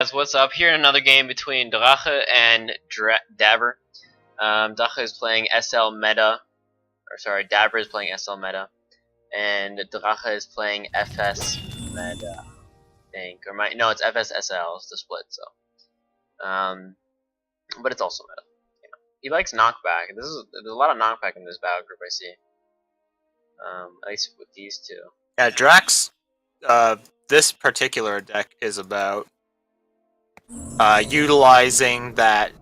guys, what's up? Here in another game between Drache and Davre. Drache is playing SL meta, or sorry, Davre is playing SL meta, and Drache is playing FS meta, I think. No, it's FS SL, it's the split, so. But it's also meta. Yeah. He likes knockback. There's a lot of knockback in this battle group, I see. At least with these two. Yeah, Drax, this particular deck is about utilizing that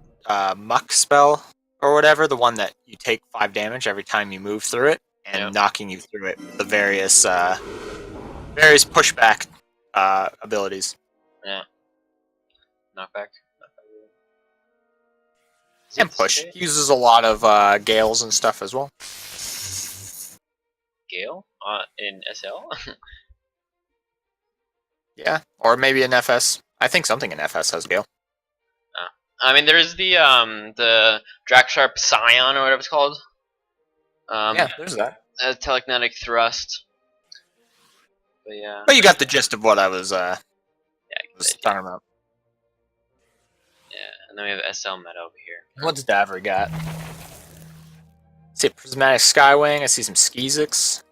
muck spell or whatever, the one that you take 5 damage every time you move through it, and knocking you through it with the various pushback abilities. Yeah. Knockback. And push. Uses a lot of gales and stuff as well. Gale? In SL? Yeah, or maybe in FS. I think something in FS has gale. I mean, there's the Drache Scion or whatever it's called. Yeah, there's that. Telekinetic thrust. But yeah. But you got the gist of what I was talking about. Yeah, and then we have SL meta over here. What's Davre got? I see Prismatic Skywing. I see some Skeezix.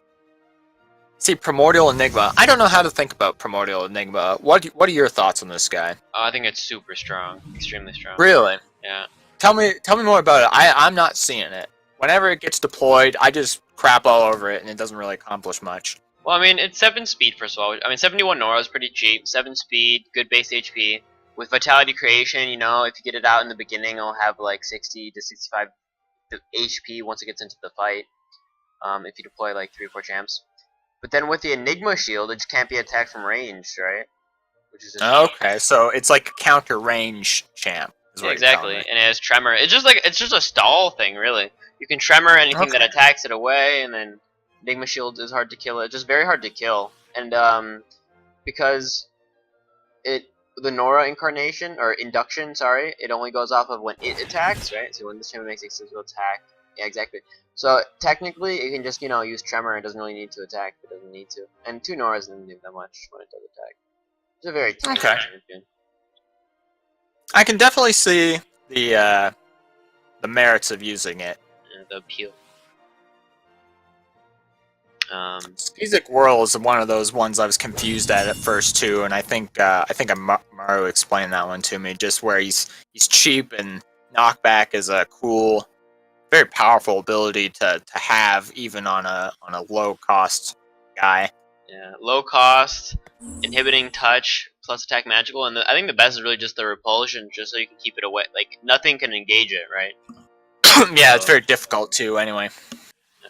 See Primordial Enigma. I don't know how to think about Primordial Enigma. What are your thoughts on this guy? I think it's super strong, extremely strong. Really? Yeah. Tell me more about it. I'm not seeing it. Whenever it gets deployed, I just crap all over it, and it doesn't really accomplish much. Well, I mean, it's 7 speed first of all. I mean, 71 Nora is pretty cheap. 7 speed, good base HP. With Vitality Creation, you know, if you get it out in the beginning, it'll have like 60 to 65 HP once it gets into the fight. If you deploy like 3 or 4 champs. But then with the Enigma Shield, it just can't be attacked from range, right? Which is okay, so it's like a counter range champ. Yeah, exactly, and it has Tremor. It's just a stall thing, really. You can Tremor anything that attacks it away, and then Enigma Shield is hard to kill. It's just very hard to kill, and because the Nora incarnation or induction, sorry, it only goes off of when it attacks, right? So when this chamber makes a successful attack, yeah, exactly. So technically, it can just use Tremor. It doesn't really need to attack. It doesn't need to. And 2 Noras doesn't do that much when it does attack. It's a very champion. I can definitely see the merits of using it. Yeah, the appeal. Skeezix Whirl is one of those ones I was confused at first too, and I think Mario explained that one to me, just where he's cheap and knockback is a cool, very powerful ability to have even on a low cost guy. Yeah, low cost, inhibiting touch plus attack magical, and I think the best is really just the repulsion, just so you can keep it away. Like nothing can engage it, right? Yeah, so, it's very difficult too. Anyway. Yeah,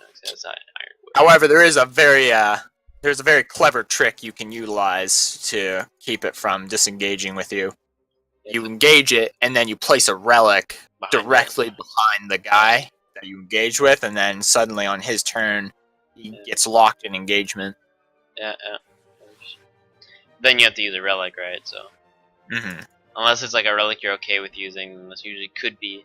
however, there's a very clever trick you can utilize to keep it from disengaging with you. You engage it, and then you place a relic directly behind the guy that you engage with, and then suddenly on his turn, he gets locked in engagement. Yeah. Then you have to use a relic, right? So, unless it's like a relic you're okay with using, then this usually could be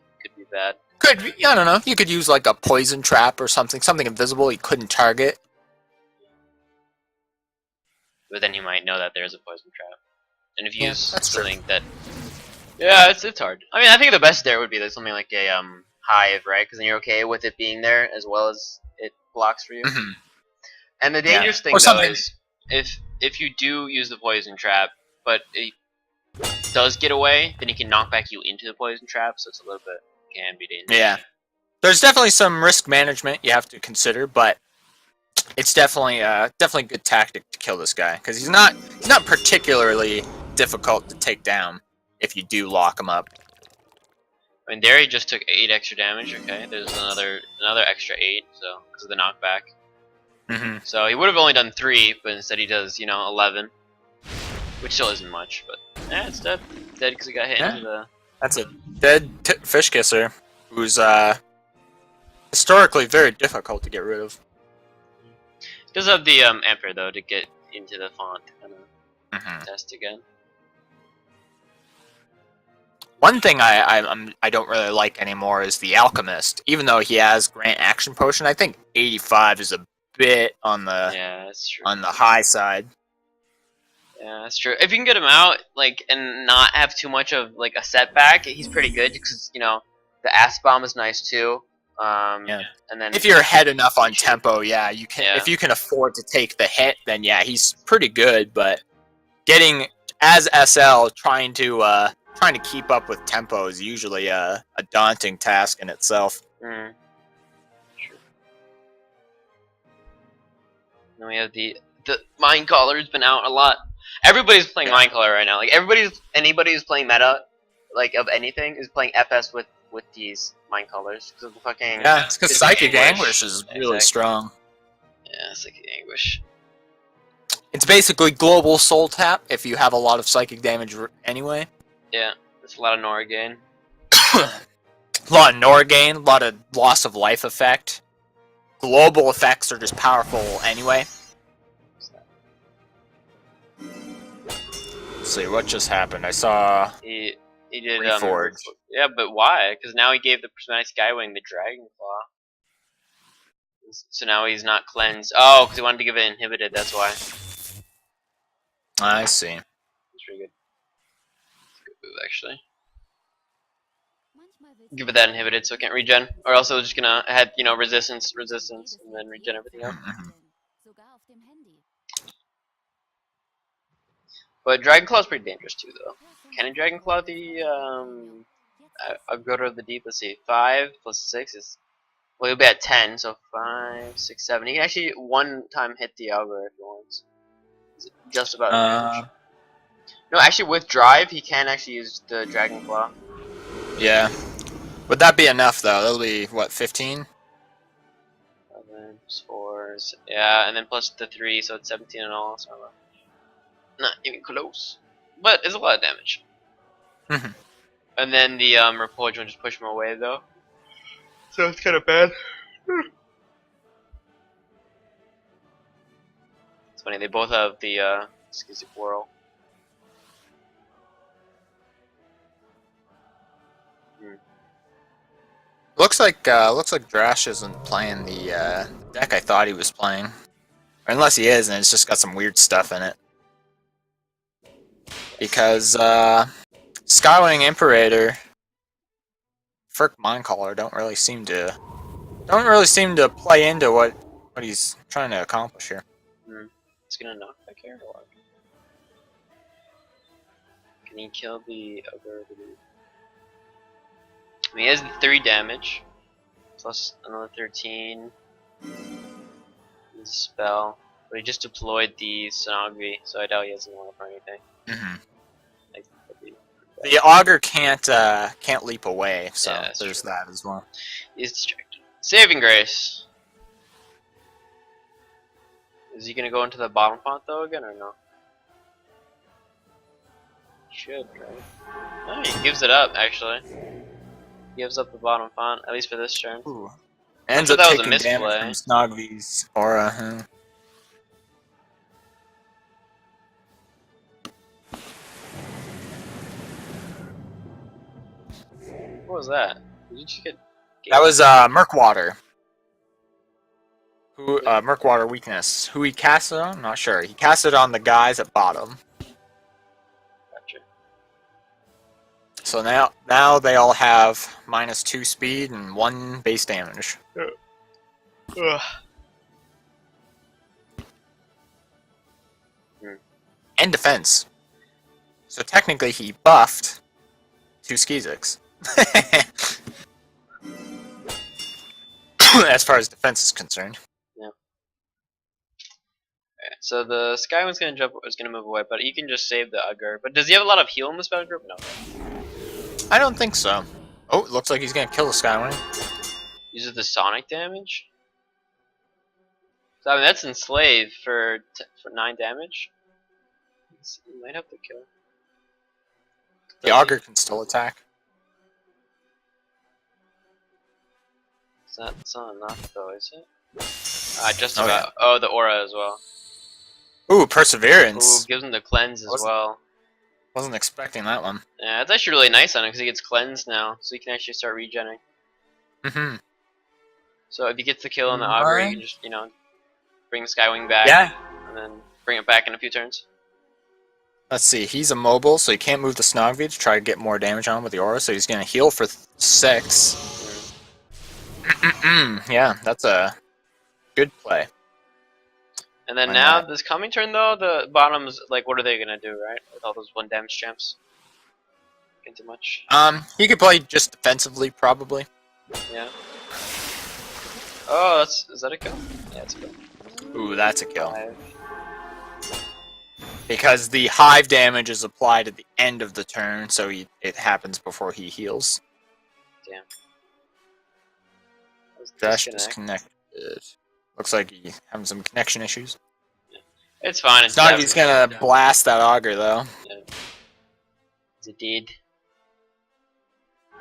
bad. Could be, I don't know. You could use like a poison trap or something invisible you couldn't target. But then you might know that there's a poison trap, and if you use something that, yeah, it's hard. I mean, I think the best there would be something like a hive, right? Because then you're okay with it being there as well as it blocks for you. And the dangerous thing though is if you do use the poison trap, but it does get away, then he can knock back you into the poison trap, so it's a little bit can be dangerous. Yeah, there's definitely some risk management you have to consider, but it's definitely a good tactic to kill this guy because he's not particularly difficult to take down if you do lock him up. I mean, there he just took 8 extra damage. Okay, there's another extra 8, so because of the knockback. So he would have only done 3, but instead he does 11, which still isn't much. But yeah, it's dead. Dead because he got hit into the. That's a dead fish kisser, who's historically very difficult to get rid of. He does have the Emperor though to get into the font and test again. One thing I don't really like anymore is the Alchemist. Even though he has Grant Action Potion, I think 85 is a bit on the that's true. on the high side. Yeah, that's true. If you can get him out, like, and not have too much of like a setback, he's pretty good because you know the ass bomb is nice too. Yeah. And then If you're ahead enough on tempo, yeah, you can. Yeah. If you can afford to take the hit, then yeah, he's pretty good. But getting as SL trying to keep up with tempo is usually a daunting task in itself. Mm. True. Then we have the Mind Caller's been out a lot. Everybody's playing Mind Caller right now. Like anybody who's playing meta, like of anything, is playing FS with these Mind Callers. Because the fucking it's because Psychic Anguish is really strong. Yeah, Psychic Anguish. It's basically global soul tap if you have a lot of psychic damage anyway. Yeah, there's a lot of Nora gain. A lot of Nora gain, a lot of loss of life effect. Global effects are just powerful anyway. Let's see, what just happened? I saw he did Reforge. Yeah, but why? Because now he gave the Prismatic Skywing the Dragon Claw. So now he's not cleansed. Oh, because he wanted to give it inhibited, that's why. I see. That's pretty good. That's a good move, actually. Give it that inhibited so it can't regen. Or else it was just gonna have, you know, resistance, and then regen everything else. But Dragon Claw's pretty dangerous too, though. Can a Dragon Claw the, I'll go to the deep, let's see. 5 plus 6 is... Well, he'll be at 10, so 5, 6, 7. He can actually one time hit the Algar if he wants. Just about damage. No, actually with Drive, he can actually use the Dragon Claw. Yeah. Would that be enough, though? That'll be, what, 15? 11, 4, yeah, and then plus the 3, so it's 17 in all, so not even close. But it's a lot of damage. And then the Repulsion will just push him away, though. So it's kind of bad. It's funny, they both have the Skizzy Whirl. Looks like Drache isn't playing the deck I thought he was playing. Or unless he is, and it's just got some weird stuff in it. Because Skywing Imperator, Frick Mindcaller don't really seem to play into what he's trying to accomplish here. It's gonna knock back here or what? Can he kill the other? I mean, he has 3 damage plus another 13. His spell, but he just deployed the Sonogri, so I doubt he has anyone for anything. The Augur can't leap away, so yeah, there's true. that as well. He's distracted. Saving Grace. Is he gonna go into the bottom font though again or no? Should, right? Oh, he gives it up actually. He gives up the bottom font, at least for this turn. Ooh. Ends up taking damage from Snogvy's aura. Huh? What was that? Did you just get... That was Murkwater. Who Murkwater weakness. Who he cast it on? I'm not sure. He cast it on the guys at bottom. Gotcha. So now they all have -2 speed and 1 base damage. Ugh. And defense. So technically he buffed 2 Skizix. As far as defense is concerned. Yeah. Okay, so the Skywing's gonna move away, but you can just save the Ugger. But does he have a lot of heal in this battle group? No. I don't think so. Oh, it looks like he's gonna kill the Skywing. Uses the sonic damage. So I mean that's Enslave for 9 damage. He might have to kill. The Augur can still attack. That's not enough though, is it? Just about. Yeah. Oh, the aura as well. Ooh, Perseverance. Ooh, gives him the cleanse as well. Wasn't expecting that one. Yeah, it's actually really nice on him because he gets cleansed now, so he can actually start regenerating. So if he gets the kill on the Augur, you can just, you know, bring the Skywing back. Yeah. And then bring it back in a few turns. Let's see. He's immobile, so he can't move the Snogby to try to get more damage on him with the aura. So he's gonna heal for 6. Yeah, that's a good play. And then now, this coming turn though, the bottoms, like, what are they gonna do, right? With all those 1 damage champs? Can't do much. He could play just defensively, probably. Yeah. Oh, is that a kill? Yeah, it's a kill. Ooh, that's a kill. 5. Because the hive damage is applied at the end of the turn, so it happens before he heals. Damn. Dash disconnected. Looks like he's having some connection issues. Yeah. It's fine. It's Snoggy's gonna blast that auger though. Yeah. It's a deed.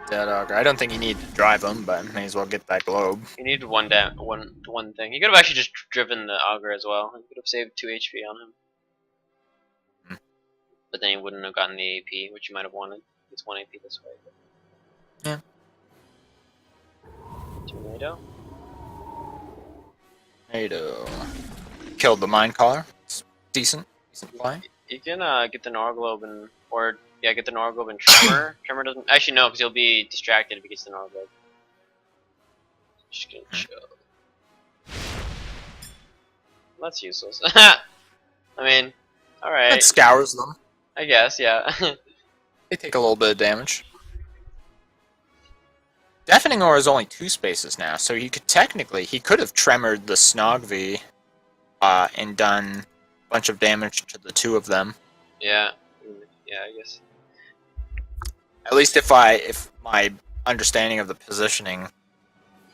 Dead auger. I don't think you need to drive him, but may as well get that globe. You need one thing. You could have actually just driven the auger as well. You could have saved 2 HP on him. But then you wouldn't have gotten the AP, which you might have wanted. It's 1 AP this way. Yeah. Tornado. Killed the Mind Caller. It's decent play. You can get the Nora Globe get the Nora Globe and Tremor. Tremor doesn't actually no, because he'll be distracted if he gets the Nora Globe. Just gonna chill. That's useless. I mean, all right. That scours them. I guess, yeah. They take a little bit of damage. Deafening Aura is only 2 spaces now, so he could have tremored the Snogby and done a bunch of damage to the 2 of them. Yeah, I guess. At least if my understanding of the positioning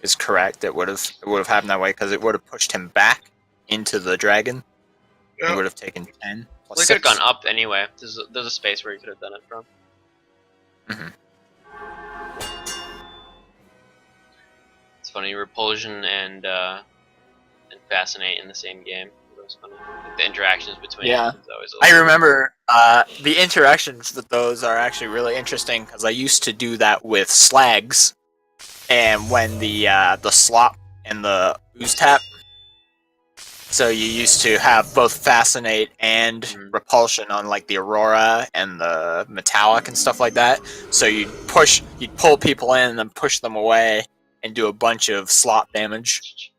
is correct, it would have happened that way because it would have pushed him back into the dragon. Yep. He would have taken 10. Well, he could have gone up anyway. There's a space where he could have done it from. It's funny, Repulsion and Fascinate in the same game. It was funny. Like the interactions between them is always I remember the interactions with those are actually really interesting because I used to do that with Slags, and when the slop and the ooze tap. So you used to have both Fascinate and Repulsion on like the Aurora and the Metallic and stuff like that. So you'd pull people in and then push them away and do a bunch of slop damage.